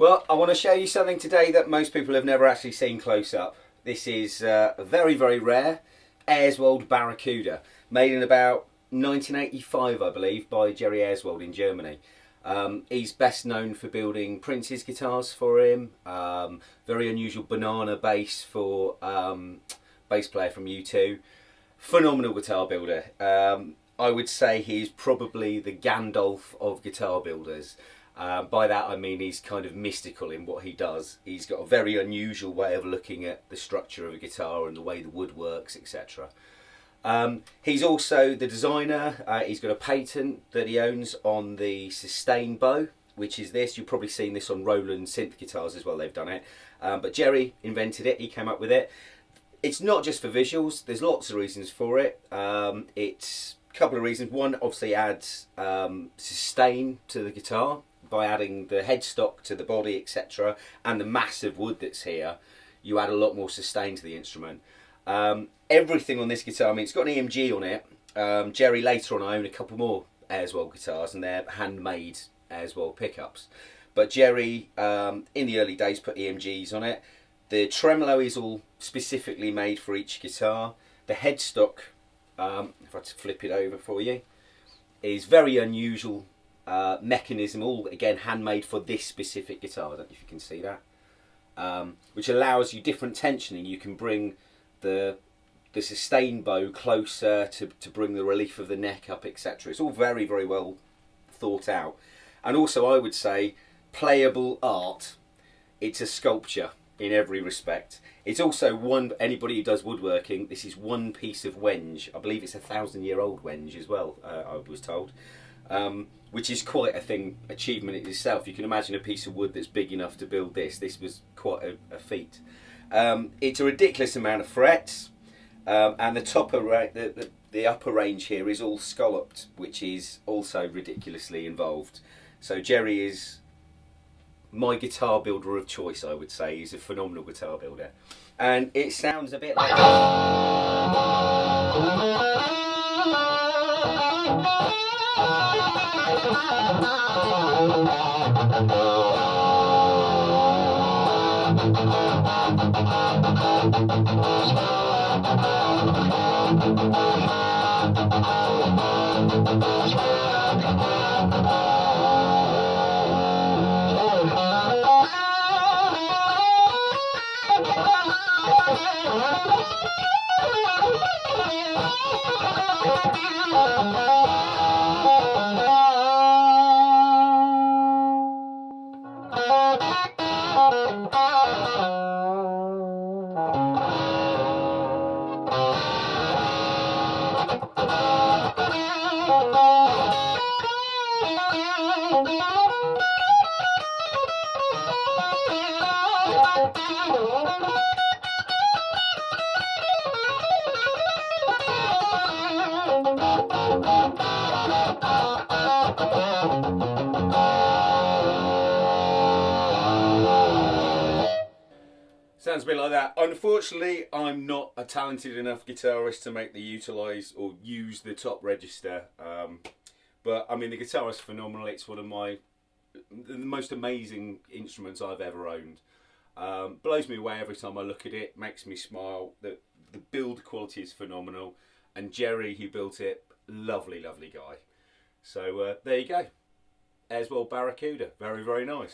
Well, I want to show you something today that most people have never actually seen close up. This is a very, very rare Auerswald Barracuda, made in about 1985, I believe, by Jerry Auerswald in Germany. He's best known for building Prince's guitars for him. Very unusual banana bass for bass player from U2. Phenomenal guitar builder. I would say he's probably the Gandalf of guitar builders. By that I mean he's kind of mystical in what he does. He's got a very unusual way of looking at the structure of a guitar and the way the wood works, etc. He's also the designer. He's got a patent that he owns on the sustain bow, which is this. You've probably seen this on Roland synth guitars as well, they've done it. But Jerry invented it, he came up with it. It's not just for visuals, there's lots of reasons for it. It's a couple of reasons. One, obviously adds sustain to the guitar by adding the headstock to the body, etc. And the massive wood that's here, you add a lot more sustain to the instrument. Everything on this guitar, I mean, it's got an EMG on it. Jerry later on I own a couple more Auerswald guitars and they're handmade Auerswald pickups. But Jerry, in the early days, put EMGs on it. The tremolo is all specifically made for each guitar. The headstock, if I had to flip it over for you, is very unusual mechanism, all again handmade for this specific guitar. I don't know if you can see that. Which allows you different tensioning. You can bring the sustain bow closer to bring the relief of the neck up, etc. It's all very, very well thought out. And also I would say playable art. It's a sculpture in every respect. It's also anybody who does woodworking, this is one piece of wenge. I believe it's a 1,000-year-old wenge as well, I was told. Which is quite a achievement in itself. You can imagine a piece of wood that's big enough to build this. This was quite a feat. It's a ridiculous amount of frets, and the upper range here is all scalloped, which is also ridiculously involved. So Jerry is my guitar builder of choice, I would say. He's a phenomenal guitar builder. And it sounds a bit like Sounds a bit like that. Unfortunately, I'm not a talented enough guitarist to make the utilise or use the top register. But I mean, the guitar is phenomenal. It's one of the most amazing instruments I've ever owned. Blows me away every time I look at it. Makes me smile. The build quality is phenomenal. And Jerry, who built it, lovely, lovely guy. So there you go. Auerswald Barracuda. Very, very nice.